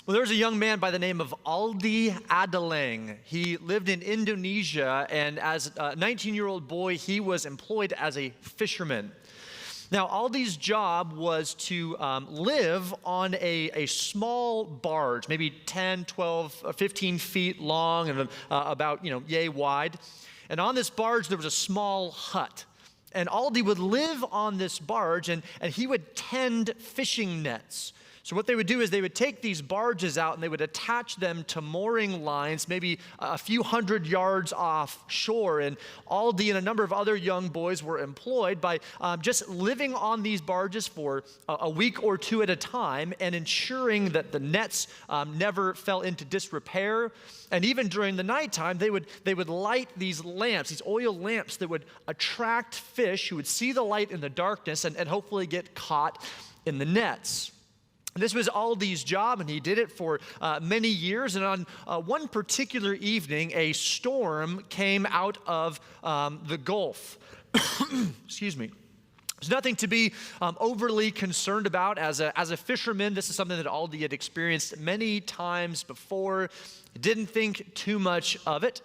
Well, there was a young man by the name of Aldi Adalang. He lived in Indonesia, and as a 19-year-old boy, he was employed as a fisherman. Now, Aldi's job was to live on a small barge, maybe 10, 12, 15 feet long and about, yay wide. And on this barge, there was a small hut. And Aldi would live on this barge, and he would tend fishing nets. So what they would do is they would take these barges out and they would attach them to mooring lines, maybe a few hundred yards offshore. And Aldi and a number of other young boys were employed by just living on these barges for a week or two at a time and ensuring that the nets never fell into disrepair. And even during the nighttime, they would light these lamps, these oil lamps that would attract fish who would see the light in the darkness and hopefully get caught in the nets. This was Aldi's job, and he did it for many years. And on one particular evening, a storm came out of the Gulf. Excuse me. There's nothing to be overly concerned about. As a fisherman, this is something that Aldi had experienced many times before. He didn't think too much of it.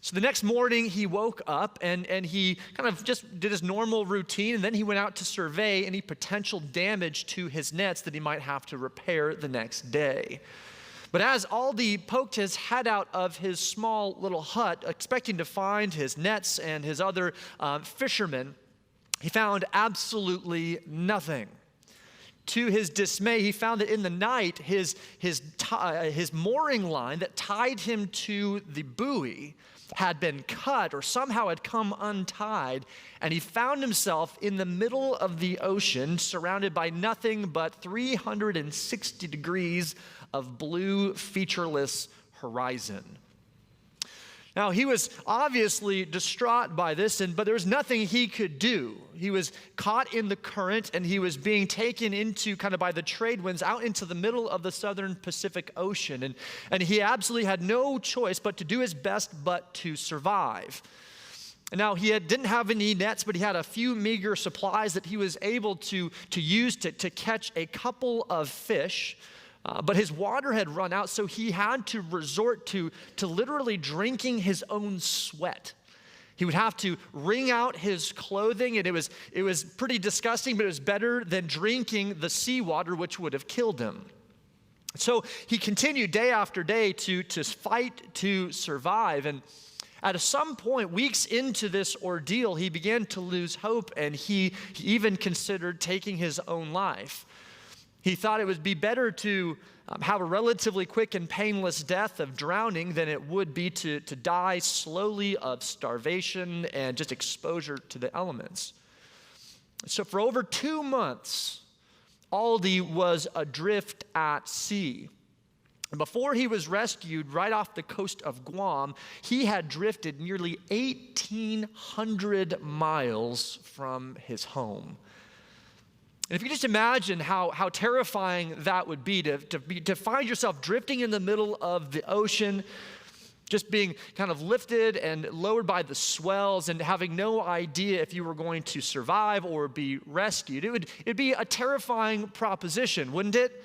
So the next morning, he woke up and he kind of just did his normal routine, and then he went out to survey any potential damage to his nets that he might have to repair the next day. But as Aldi poked his head out of his small little hut, expecting to find his nets and his other fishermen, he found absolutely nothing. To his dismay, he found that in the night, his mooring line that tied him to the buoy had been cut or somehow had come untied, and he found himself in the middle of the ocean surrounded by nothing but 360 degrees of blue, featureless horizon. Now, he was obviously distraught by this, but there was nothing he could do. He was caught in the current, and he was being taken into, kind of by the trade winds, out into the middle of the southern Pacific Ocean. And he absolutely had no choice but to do his best but to survive. And now, he didn't have any nets, but he had a few meager supplies that he was able to use to catch a couple of fish. But his water had run out, so he had to resort to literally drinking his own sweat. He would have to wring out his clothing, and it was pretty disgusting, but it was better than drinking the seawater, which would have killed him. So he continued day after day to fight to survive, and at some point, weeks into this ordeal, he began to lose hope, and he even considered taking his own life. He thought it would be better to have a relatively quick and painless death of drowning than it would be to die slowly of starvation and just exposure to the elements. So for over 2 months, Aldi was adrift at sea. And before he was rescued right off the coast of Guam, he had drifted nearly 1,800 miles from his home. And if you just imagine how terrifying that would be to find yourself drifting in the middle of the ocean, just being kind of lifted and lowered by the swells and having no idea if you were going to survive or be rescued. It'd be a terrifying proposition, wouldn't it?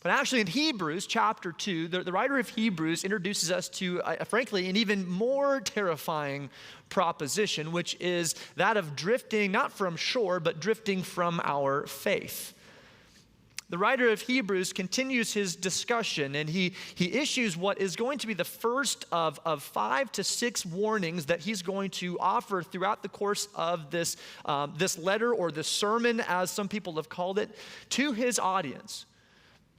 But actually in Hebrews chapter 2, the writer of Hebrews introduces us to, frankly, an even more terrifying proposition, which is that of drifting, not from shore, but drifting from our faith. The writer of Hebrews continues his discussion, and he issues what is going to be the first of 5 to 6 warnings that he's going to offer throughout the course of this letter, or this sermon, as some people have called it, to his audience.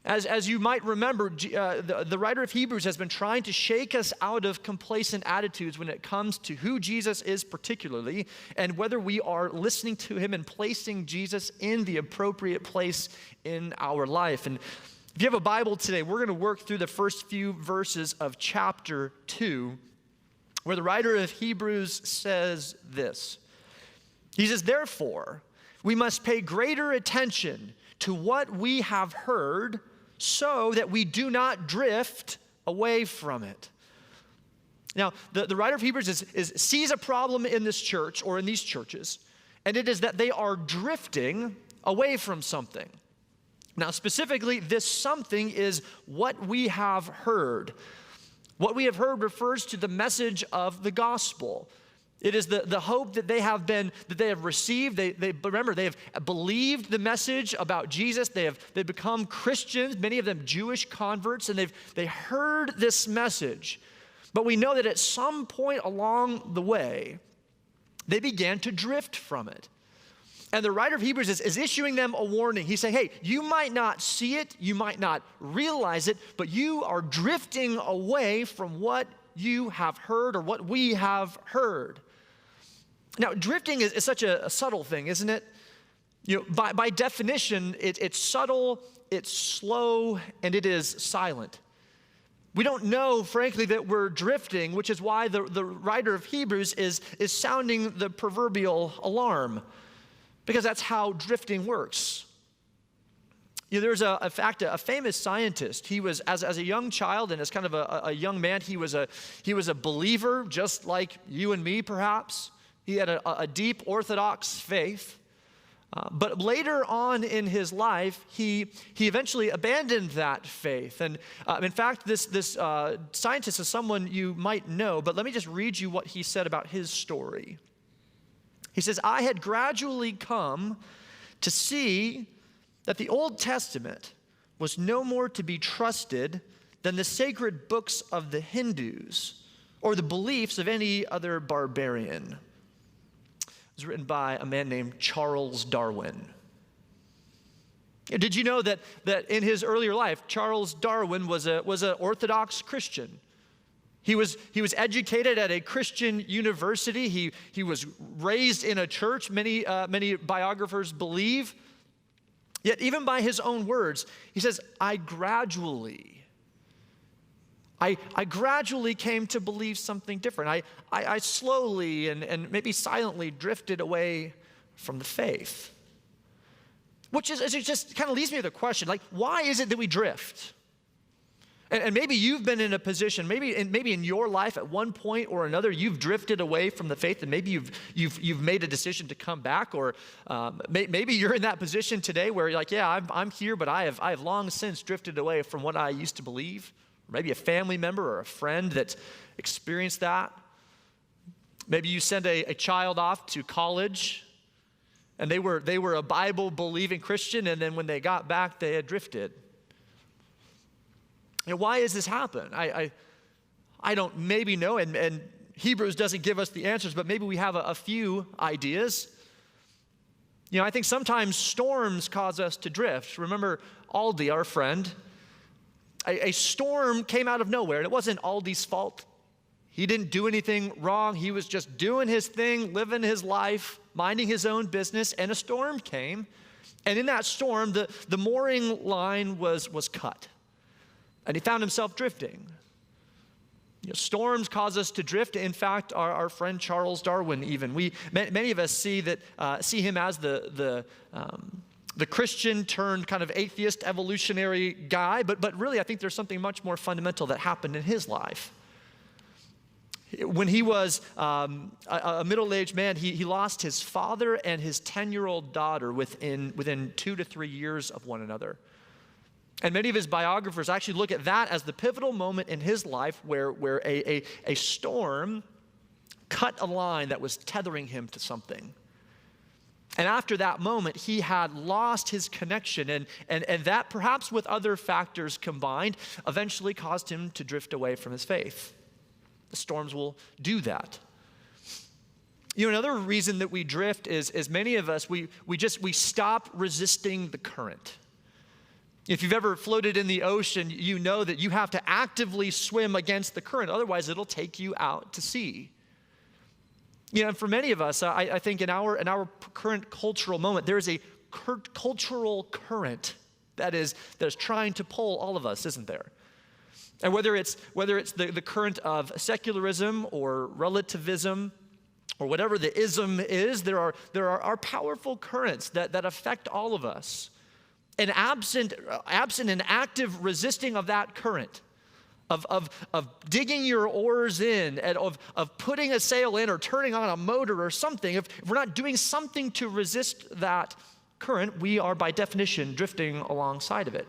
As you might remember, the writer of Hebrews has been trying to shake us out of complacent attitudes when it comes to who Jesus is particularly, and whether we are listening to him and placing Jesus in the appropriate place in our life. And if you have a Bible today, we're going to work through the first few verses of chapter 2, where the writer of Hebrews says this. He says, "Therefore, we must pay greater attention to what we have heard, so that we do not drift away from it." Now, the writer of Hebrews sees a problem in this church, or in these churches, and it is that they are drifting away from something. Now, specifically, this something is what we have heard. What we have heard refers to the message of the gospel. It is the hope that they have received. They have believed the message about Jesus. They've become Christians, many of them Jewish converts, and they heard this message. But we know that at some point along the way, they began to drift from it. And the writer of Hebrews is issuing them a warning. He's saying, hey, you might not see it, you might not realize it, but you are drifting away from what you have heard or what we have heard. Now, drifting is such a subtle thing, isn't it? You know, by definition, it's subtle, it's slow, and it is silent. We don't know, frankly, that we're drifting, which is why the writer of Hebrews is sounding the proverbial alarm, because that's how drifting works. You know, there's a famous scientist. He was, as a young child and as kind of a young man, he was a believer, just like you and me, perhaps. He had a deep Orthodox faith. But later on in his life, he eventually abandoned that faith. And in fact, this scientist is someone you might know, but let me just read you what he said about his story. He says, I had gradually come to see that the Old Testament was no more to be trusted than the sacred books of the Hindus or the beliefs of any other barbarian. It was written by a man named Charles Darwin. Did you know that in his earlier life, Charles Darwin was an Orthodox Christian? He was educated at a Christian university. He was raised in a church, many biographers believe. Yet even by his own words, he says, I gradually came to believe something different. I slowly and maybe silently drifted away from the faith. Which is, it just kind of leads me to the question, like, why is it that we drift? And maybe you've been in a position, maybe in your life at one point or another, you've drifted away from the faith, and maybe you've made a decision to come back, or maybe you're in that position today where you're like, yeah, I'm here, but I have long since drifted away from what I used to believe. Or maybe a family member or a friend that's experienced that. Maybe you send a child off to college, and they were a Bible-believing Christian, and then when they got back, they had drifted. You know, why does this happen? I don't maybe know, and Hebrews doesn't give us the answers, but maybe we have a few ideas. You know, I think sometimes storms cause us to drift. Remember Aldi, our friend. A storm came out of nowhere, and it wasn't Aldi's fault. He didn't do anything wrong. He was just doing his thing, living his life, minding his own business, and a storm came. And in that storm, the mooring line was cut. And he found himself drifting. You know, storms cause us to drift. In fact, our friend Charles Darwin, even many of us see him as the Christian turned kind of atheist evolutionary guy. But really, I think there's something much more fundamental that happened in his life. When he was a middle-aged man, he lost his father and his 10-year-old daughter within 2 to 3 years of one another. And many of his biographers actually look at that as the pivotal moment in his life where a storm cut a line that was tethering him to something. And after that moment, he had lost his connection, and that, perhaps with other factors combined, eventually caused him to drift away from his faith. The storms will do that. You know, another reason that we drift is many of us, we stop resisting the current. If you've ever floated in the ocean, you know that you have to actively swim against the current. Otherwise, it'll take you out to sea. You know, and for many of us, I think in our current cultural moment, there is a cultural current that is trying to pull all of us, isn't there? And whether it's the current of secularism or relativism or whatever the ism is, there are powerful currents that affect all of us. And absent an active resisting of that current, of digging your oars in, and of putting a sail in or turning on a motor or something, if we're not doing something to resist that, current, we are by definition drifting alongside of it.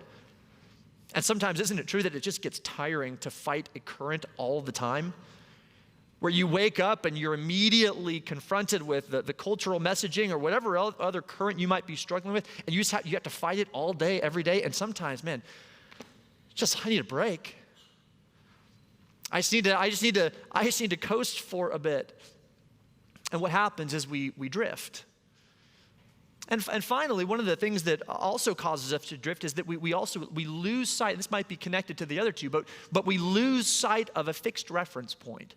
And sometimes isn't it true that it just gets tiring to fight a current all the time? Where you wake up and you're immediately confronted with the cultural messaging or whatever other current you might be struggling with, and you have to fight it all day, every day. And sometimes, man, I need a break. I just need to coast for a bit. And what happens is we drift. And finally, one of the things that also causes us to drift is that we lose sight. This might be connected to the other two, but we lose sight of a fixed reference point.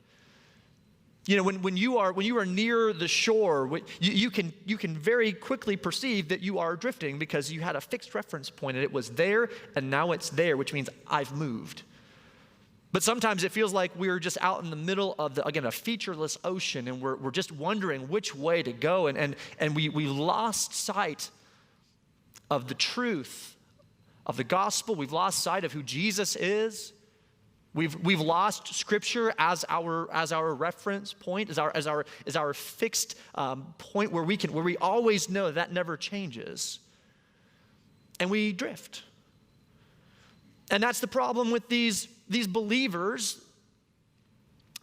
You know, when you are near the shore, you can very quickly perceive that you are drifting because you had a fixed reference point and it was there and now it's there, which means I've moved. But sometimes it feels like we're just out in the middle of a featureless ocean, and we're just wondering which way to go, and we lost sight of the truth of the gospel. We've lost sight of who Jesus is. We've lost Scripture as our reference point, as our fixed point where we always know that never changes, and we drift. And that's the problem with these believers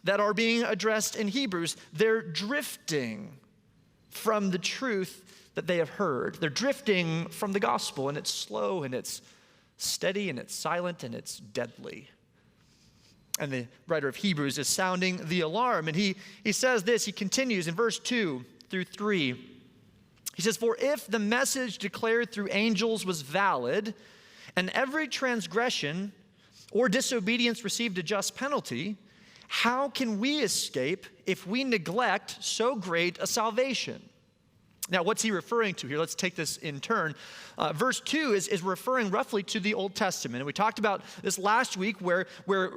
that are being addressed in Hebrews. They're drifting from the truth that they have heard. They're drifting from the gospel, and it's slow, and it's steady, and it's silent, and it's deadly. And the writer of Hebrews is sounding the alarm. And he says this, he continues in verse 2 through 3. He says, "For if the message declared through angels was valid, and every transgression or disobedience received a just penalty, how can we escape if we neglect so great a salvation?" Now, what's he referring to here? Let's take this in turn. Verse 2 is referring roughly to the Old Testament. And we talked about this last week where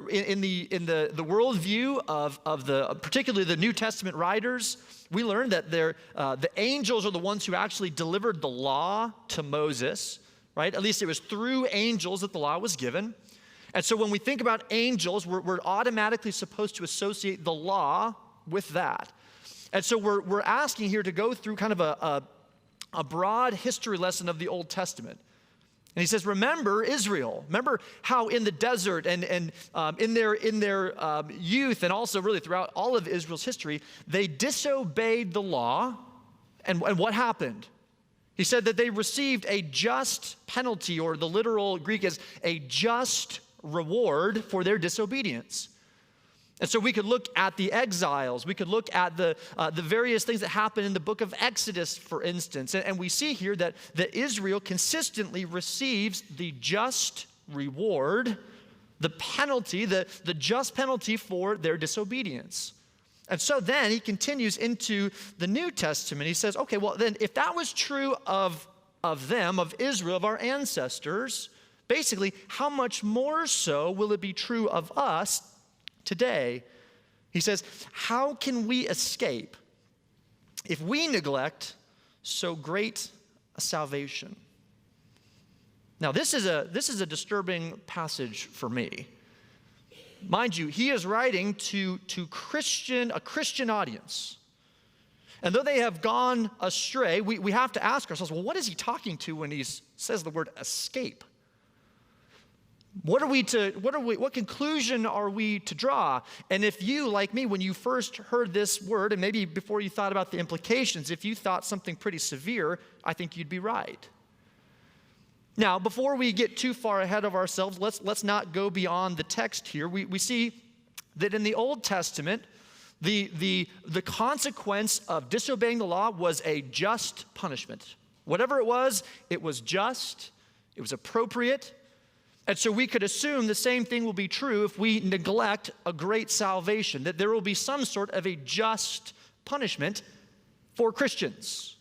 in the worldview of particularly the New Testament writers, we learned that the angels are the ones who actually delivered the law to Moses, right? At least it was through angels that the law was given. And so when we think about angels, we're automatically supposed to associate the law with that. And so we're asking here to go through kind of a broad history lesson of the Old Testament. And he says, remember Israel. Remember how in the desert and in their youth, and also really throughout all of Israel's history, they disobeyed the law. And what happened? He said that they received a just penalty, or the literal Greek is a just reward for their disobedience. And so we could look at the exiles. We could look at the various things that happen in the book of Exodus, for instance. And we see here that Israel consistently receives the just reward, the penalty, the just penalty for their disobedience. And so then he continues into the New Testament. He says, okay, well then if that was true of them, of Israel, of our ancestors, basically, how much more so will it be true of us today? He says, how can we escape if we neglect so great a salvation? Now, this is a disturbing passage for me. Mind you, he is writing to a Christian audience. And though they have gone astray, we have to ask ourselves, well, what is he talking to when he says the word escape? What conclusion are we to draw? And if you, like me, when you first heard this word, and maybe before you thought about the implications, if you thought something pretty severe, I think you'd be right. Now, before we get too far ahead of ourselves, let's not go beyond the text here. We see that in the Old Testament, the consequence of disobeying the law was a just punishment. Whatever it was just, it was appropriate. And so we could assume the same thing will be true if we neglect a great salvation, that there will be some sort of a just punishment for Christians.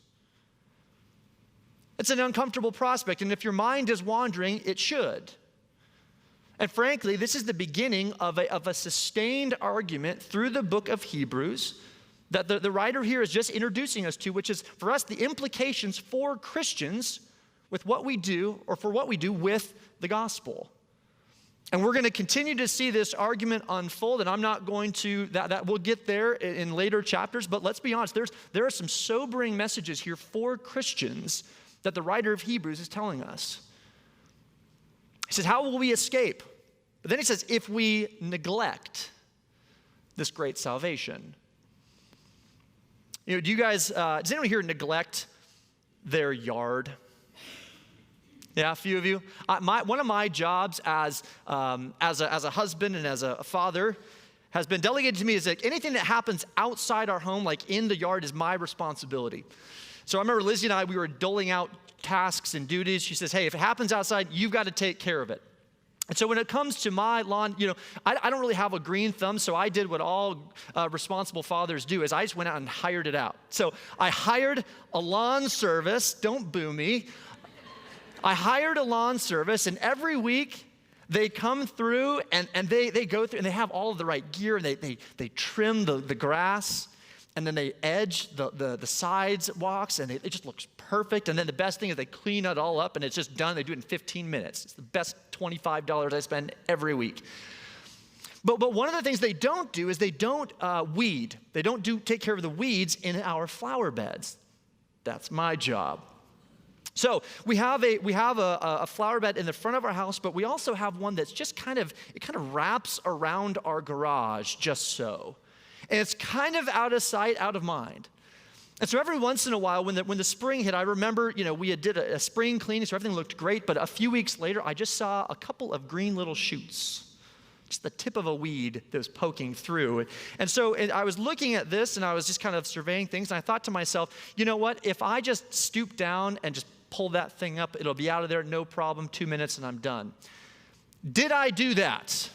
It's an uncomfortable prospect, and if your mind is wandering, it should. And frankly, this is the beginning of a sustained argument through the book of Hebrews that the writer here is just introducing us to, which is, for us, the implications for Christians with what we do, or for what we do with the gospel. And we're going to continue to see this argument unfold, and I'm not going to, that we'll get there in later chapters, but let's be honest, there are some sobering messages here for Christians that the writer of Hebrews is telling us. He says, how will we escape? But then he says, if we neglect this great salvation. Do you guys, does anyone here neglect their yard? Yeah, a few of you. One of my jobs as a husband and as a father has been delegated to me is like anything that happens outside our home, like in the yard, is my responsibility. So I remember Lizzie and I, we were doling out tasks and duties. She says, hey, if it happens outside, you've got to take care of it. And so when it comes to my lawn, I don't really have a green thumb, so I did what all responsible fathers do, is I just went out and hired it out. So I hired a lawn service. Don't boo me. I hired a lawn service, and every week they come through and they go through and they have all of the right gear, and they trim the grass, and then they edge the sidewalks, and it just looks perfect. And then the best thing is they clean it all up, and it's just done. They do it in 15 minutes. It's the best $25 I spend every week. But one of the things they don't do is they don't weed. They don't take care of the weeds in our flower beds. That's my job. So we have a flower bed in the front of our house, but we also have one that's just kind of wraps around our garage just so. And it's kind of out of sight, out of mind. And so every once in a while, when the spring hit, I remember, we did a spring cleaning, so everything looked great. But a few weeks later, I just saw a couple of green little shoots, just the tip of a weed that was poking through. And so I was looking at this, and I was just kind of surveying things, and I thought to myself, you know what? If I just stoop down and just pull that thing up, it'll be out of there, no problem, 2 minutes, and I'm done. Did I do that?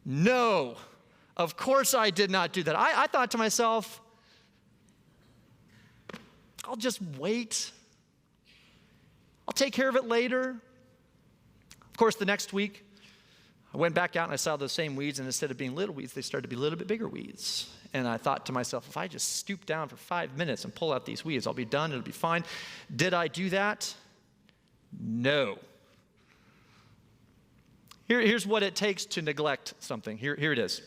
No. Of course I did not do that. I thought to myself, I'll just wait. I'll take care of it later. Of course, the next week, I went back out and I saw those same weeds, and instead of being little weeds, they started to be a little bit bigger weeds. And I thought to myself, if I just stoop down for 5 minutes and pull out these weeds, I'll be done, it'll be fine. Did I do that? No. Here's what it takes to neglect something. Here it is.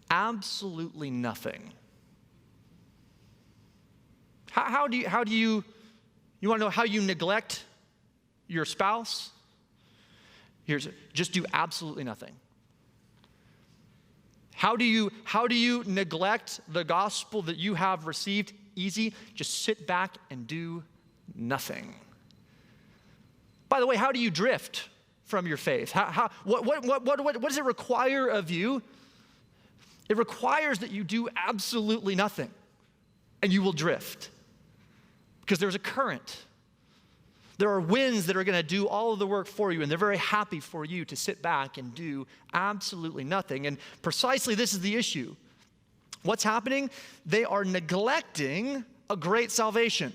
Absolutely nothing. How do you want to know how you neglect your spouse? Just do absolutely nothing. How do you neglect the gospel that you have received? Easy. Just sit back and do nothing. By the way, how do you drift from your faith? What does it require of you? It requires that you do absolutely nothing, and you will drift. Because there's a current. There are winds that are going to do all of the work for you, and they're very happy for you to sit back and do absolutely nothing. And precisely this is the issue. What's happening? They are neglecting a great salvation.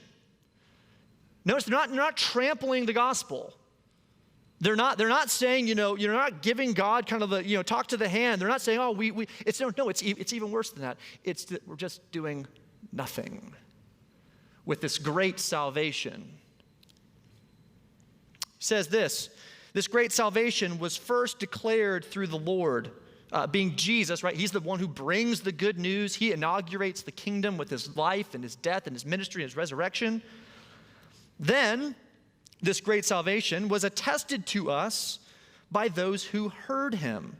Notice they're not trampling the gospel. They're not saying, you're not giving God kind of the, talk to the hand. They're not saying, it's even worse than that. It's that we're just doing nothing with this great salvation. He says this great salvation was first declared through the Lord, being Jesus, right? He's the one who brings the good news. He inaugurates the kingdom with his life and his death and his ministry and his resurrection. Then, this great salvation was attested to us by those who heard him.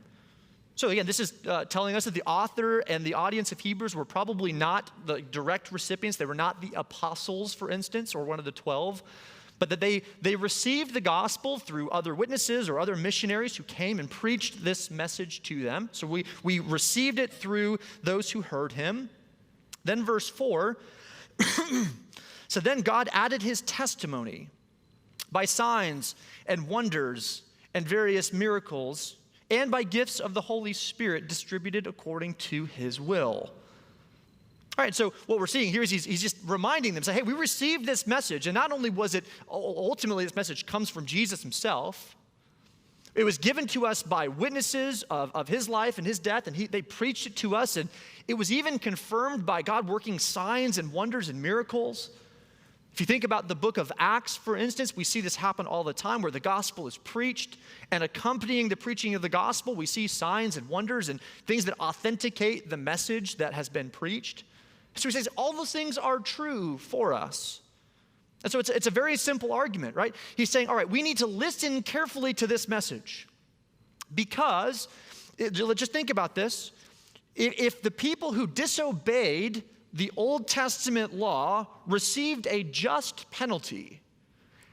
So again, this is telling us that the author and the audience of Hebrews were probably not the direct recipients. They were not the apostles, for instance, or one of the 12, but that they received the gospel through other witnesses or other missionaries who came and preached this message to them. So we received it through those who heard him. Then verse 4, so then God added his testimony by signs and wonders and various miracles, and by gifts of the Holy Spirit distributed according to his will. All right, so what we're seeing here is he's just reminding them, say, hey, we received this message, and not only was it, ultimately this message comes from Jesus himself, it was given to us by witnesses of his life and his death, and they preached it to us, and it was even confirmed by God working signs and wonders and miracles. If you think about the book of Acts, for instance, we see this happen all the time where the gospel is preached, and accompanying the preaching of the gospel, we see signs and wonders and things that authenticate the message that has been preached. So he says all those things are true for us. And so it's a very simple argument, right? He's saying, all right, we need to listen carefully to this message because, just think about this, if the people who disobeyed the Old Testament law received a just penalty,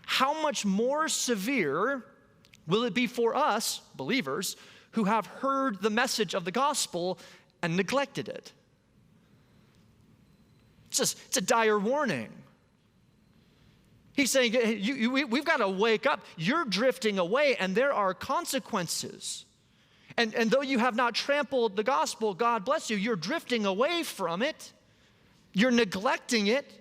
how much more severe will it be for us, believers, who have heard the message of the gospel and neglected it? It's a dire warning. He's saying, we've got to wake up. You're drifting away, and there are consequences. And though you have not trampled the gospel, God bless you, you're drifting away from it. You're neglecting it.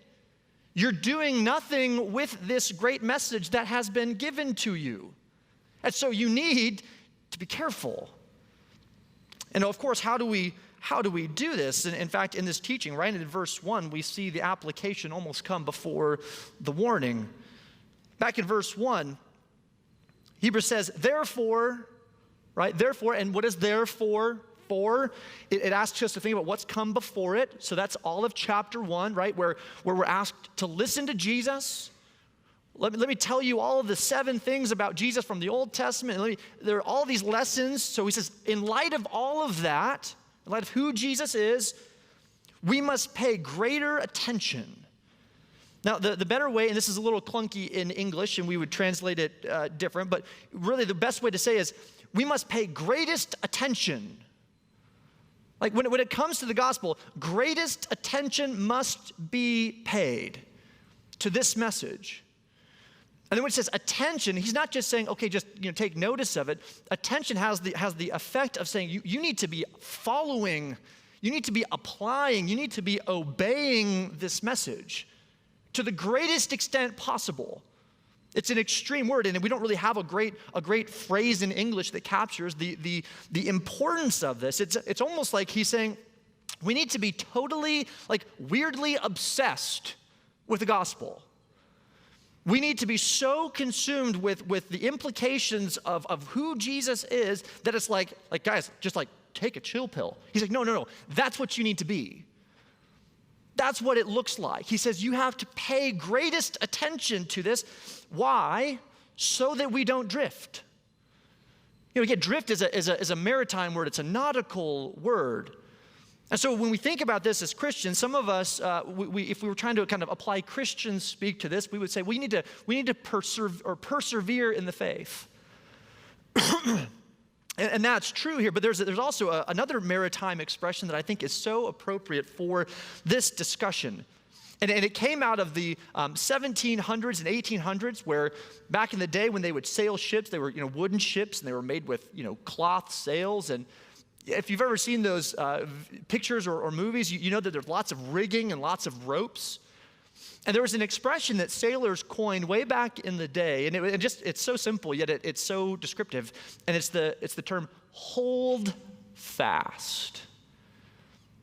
You're doing nothing with this great message that has been given to you. And so you need to be careful. And of course, how do we do this? And in fact, in this teaching, right in verse 1, we see the application almost come before the warning. Back in verse 1, Hebrews says, therefore, right? Therefore, and what is therefore for? It asks us to think about what's come before it. So that's all of chapter 1, right? Where we're asked to listen to Jesus. Let me tell you all of the 7 things about Jesus from the Old Testament. There are all these lessons. So he says, in light of all of that, in light of who Jesus is, we must pay greater attention. Now, the better way, and this is a little clunky in English, and we would translate it different, but really the best way to say is, we must pay greatest attention. Like when it comes to the gospel, greatest attention must be paid to this message. And then when it says attention, he's not just saying, okay, just take notice of it. Attention has the effect of saying you need to be following, you need to be applying, you need to be obeying this message to the greatest extent possible. It's an extreme word, and we don't really have a great phrase in English that captures the importance of this. It's almost like he's saying we need to be totally, weirdly obsessed with the gospel. We need to be so consumed with the implications of who Jesus is that it's like guys, just take a chill pill. He's like, no, that's what you need to be. That's what it looks like. He says you have to pay greatest attention to this. Why? So that we don't drift. Again, drift is a maritime word. It's a nautical word. And so when we think about this as Christians, some of us, if we were trying to kind of apply Christian speak to this, we would say we need to persevere in the faith. And that's true here, but there's also another maritime expression that I think is so appropriate for this discussion. And it came out of the 1700s and 1800s, where back in the day when they would sail ships, they were wooden ships, and they were made with cloth sails. And if you've ever seen those pictures or movies, you know that there's lots of rigging and lots of ropes. And there was an expression that sailors coined way back in the day, and it's so simple, yet it's so descriptive, and it's the term hold fast.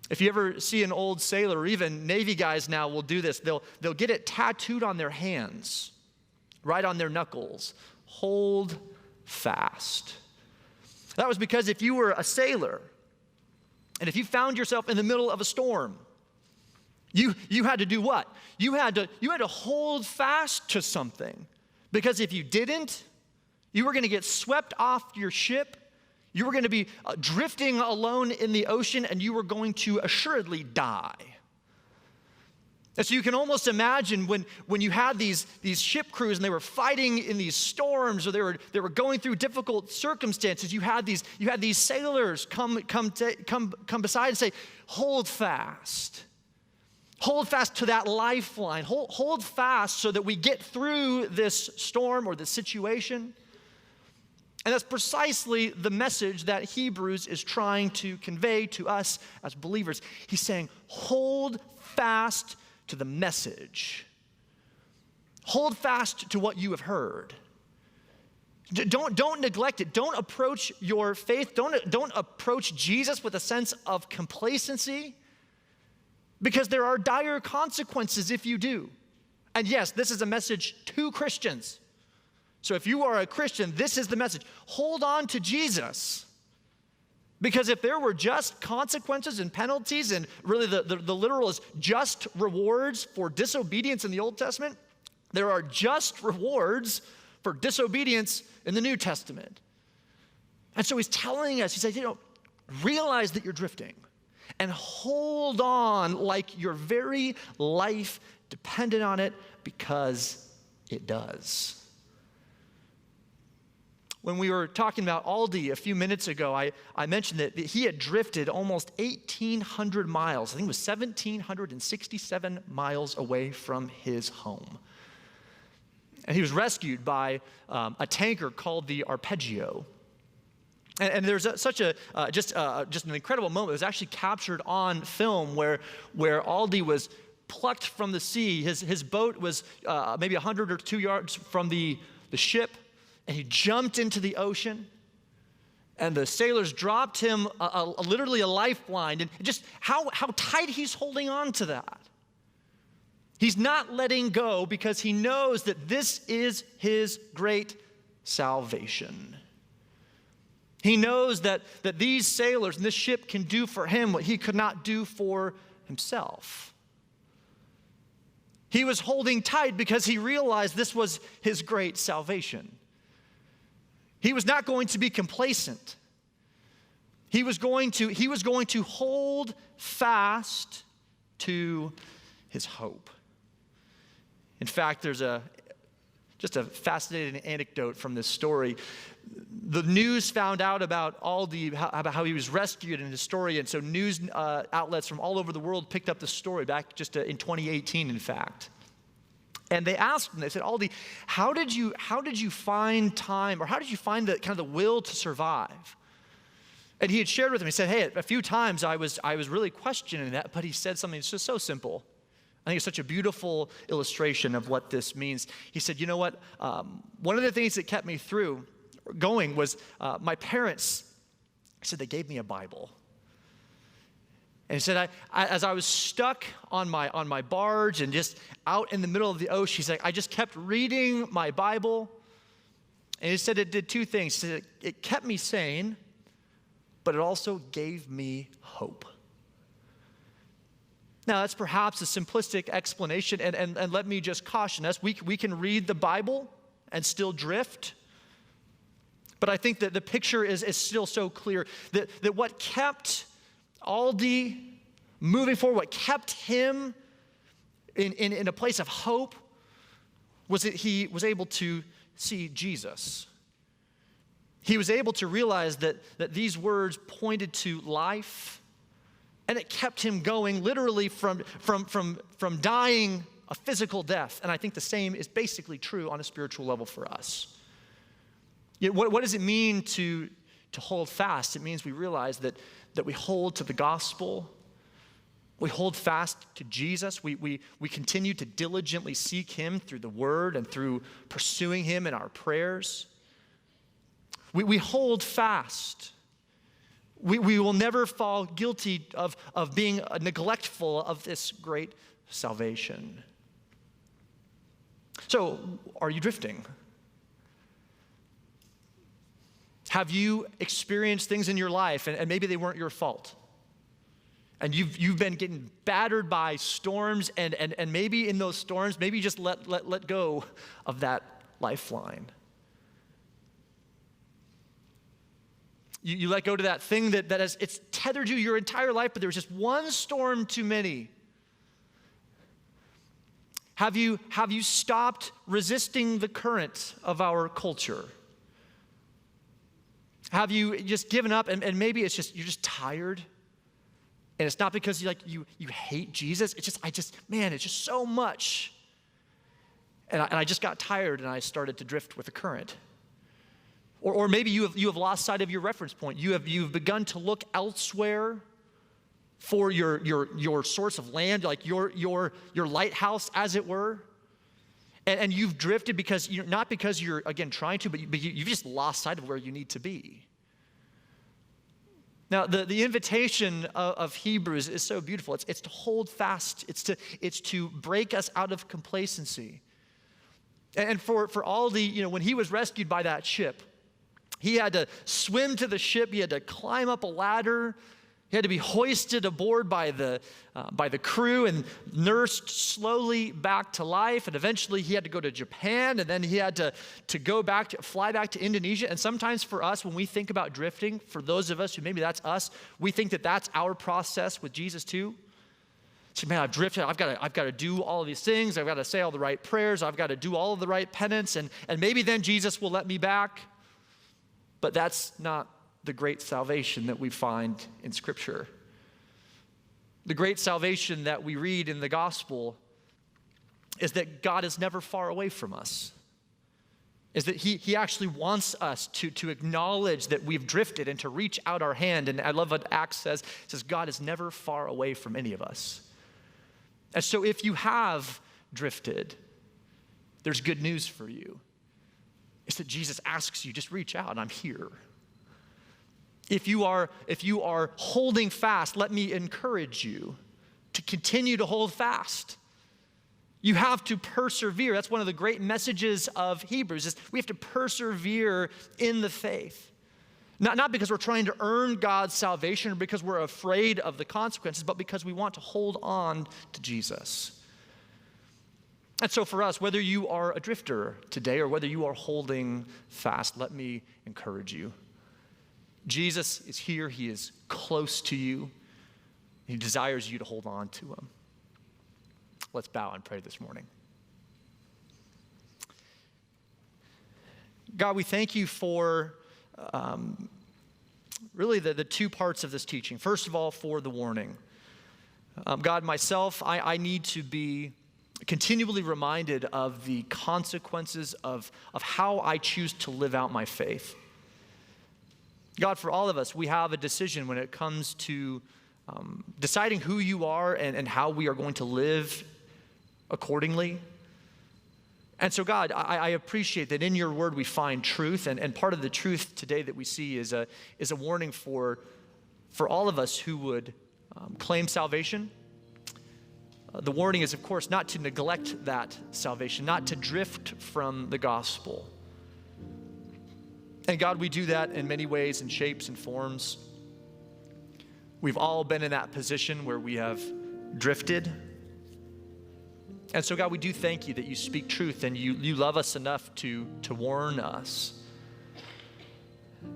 If you ever see an old sailor, or even Navy guys now will do this, they'll get it tattooed on their hands, right on their knuckles. Hold fast. That was because if you were a sailor, and if you found yourself in the middle of a storm, you had to do what? You had to hold fast to something. Because if you didn't, you were going to get swept off your ship. You were going to be drifting alone in the ocean, and you were going to assuredly die. And so you can almost imagine when you had these ship crews and they were fighting in these storms, or they were going through difficult circumstances. You had these sailors come beside and say, "Hold fast. Hold fast to that lifeline. Hold fast so that we get through this storm or this situation." And that's precisely the message that Hebrews is trying to convey to us as believers. He's saying, hold fast to the message. Hold fast to what you have heard. Don't neglect it. Don't approach your faith. Don't approach Jesus with a sense of complacency, because there are dire consequences if you do. And yes, this is a message to Christians. So if you are a Christian, this is the message. Hold on to Jesus. Because if there were just consequences and penalties, and really the literal is just rewards for disobedience in the Old Testament, There are just rewards for disobedience in the New Testament. And so he's telling us, he says, realize that you're drifting and hold on like your very life depended on it, because it does. When we were talking about Aldi a few minutes ago, I mentioned that he had drifted almost 1,800 miles. I think it was 1,767 miles away from his home. And he was rescued by a tanker called the Arpeggio. And there's just an incredible moment. It was actually captured on film where Aldi was plucked from the sea. His boat was maybe 100 or 2 yards from the ship, and he jumped into the ocean. And the sailors dropped him literally a lifeline. And just how tight he's holding on to that. He's not letting go because he knows that this is his great salvation. He knows that these sailors and this ship can do for him what he could not do for himself. He was holding tight because he realized this was his great salvation. He was not going to be complacent. He was going to hold fast to his hope. In fact, there's just a fascinating anecdote from this story. The news found out about about how he was rescued in his story, and so news outlets from all over the world picked up the story back just in 2018, in fact. And they asked him, they said, Aldi, how did you find time, or how did you find the kind of the will to survive? And he had shared with him, he said, hey, a few times I was really questioning that, but he said something that's just so simple. I think it's such a beautiful illustration of what this means. He said, you know what? One of the things that kept me going was my parents, he said, they gave me a Bible. And he said, as I was stuck on my barge and just out in the middle of the ocean, he's like, I just kept reading my Bible. And he said it did two things. He said it kept me sane, but it also gave me hope. Now, that's perhaps a simplistic explanation, and let me just caution us. We can read the Bible and still drift, but I think that the picture is still so clear that what kept Aldi moving forward, what kept him in a place of hope, was that he was able to see Jesus. He was able to realize that these words pointed to life, and it kept him going literally from dying a physical death. And I think the same is basically true on a spiritual level for us. Yet what does it mean to hold fast? It means we realize that we hold to the gospel. We hold fast to Jesus. We continue to diligently seek him through the word and through pursuing him in our prayers. We hold fast. We will never fall guilty of being neglectful of this great salvation. So, are you drifting? Have you experienced things in your life, and maybe they weren't your fault? And you've been getting battered by storms, and maybe in those storms, maybe you just let go of that lifeline. You let go to that thing that it's tethered you your entire life, but there was just one storm too many. Have you stopped resisting the current of our culture? Have you just given up, and maybe it's just you're just tired, and it's not because you hate Jesus. It's just so much, and I just got tired, and I started to drift with the current. Or maybe you have lost sight of your reference point. You've begun to look elsewhere for your source of land, like your lighthouse, as it were. And you've drifted because not because you're again trying to, but you've just lost sight of where you need to be. Now, the invitation of Hebrews is so beautiful. It's to hold fast. It's to break us out of complacency. And for Aldi, when he was rescued by that ship, he had to swim to the ship. He had to climb up a ladder. He had to be hoisted aboard by the crew and nursed slowly back to life. And eventually he had to go to Japan, and then he had to fly back to Indonesia. And sometimes for us, when we think about drifting, for those of us who maybe that's us, we think that that's our process with Jesus too. So, man, I've drifted. I've got to do all of these things. I've got to say all the right prayers. I've got to do all of the right penance. And maybe then Jesus will let me back. But that's not the great salvation that we find in Scripture. The great salvation that we read in the gospel is that God is never far away from us. Is that he actually wants us to acknowledge that we've drifted and to reach out our hand. And I love what Acts says. It says God is never far away from any of us. And so if you have drifted, there's good news for you. It's that Jesus asks you, just reach out, I'm here. If you are holding fast, let me encourage you to continue to hold fast. You have to persevere. That's one of the great messages of Hebrews, is we have to persevere in the faith. Not because we're trying to earn God's salvation or because we're afraid of the consequences, but because we want to hold on to Jesus. And so for us, whether you are a drifter today or whether you are holding fast, let me encourage you. Jesus is here. He is close to you. He desires you to hold on to him. Let's bow and pray this morning. God, we thank you for really the two parts of this teaching. First of all, for the warning. God, myself, I need to be continually reminded of the consequences of how I choose to live out my faith. God, for all of us, we have a decision when it comes to deciding who you are and how we are going to live accordingly. And so, God, I appreciate that in your word we find truth, and part of the truth today that we see is a warning for all of us who would claim salvation. The warning is, of course, not to neglect that salvation, not to drift from the gospel. And God, we do that in many ways and shapes and forms. We've all been in that position where we have drifted. And so, God, we do thank you that you speak truth and you love us enough to warn us.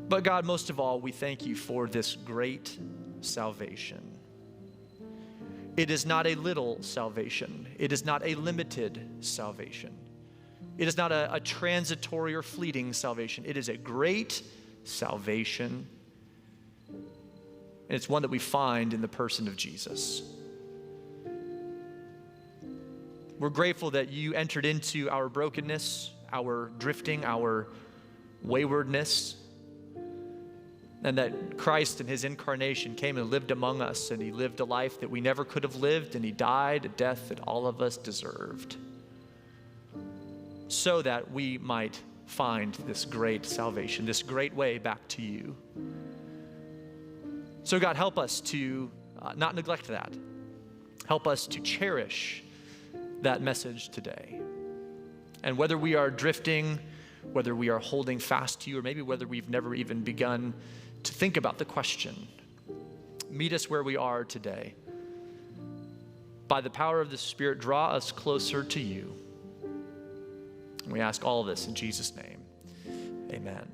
But God, most of all, we thank you for this great salvation. It is not a little salvation. It is not a limited salvation. It is not a transitory or fleeting salvation. It is a great salvation. And it's one that we find in the person of Jesus. We're grateful that you entered into our brokenness, our drifting, our waywardness, and that Christ in his incarnation came and lived among us, and he lived a life that we never could have lived, and he died a death that all of us deserved, so that we might find this great salvation, this great way back to you. So God, help us to not neglect that. Help us to cherish that message today. And whether we are drifting, whether we are holding fast to you, or maybe whether we've never even begun to think about the question, meet us where we are today. By the power of the Spirit, draw us closer to you. And we ask all of this in Jesus' name. Amen.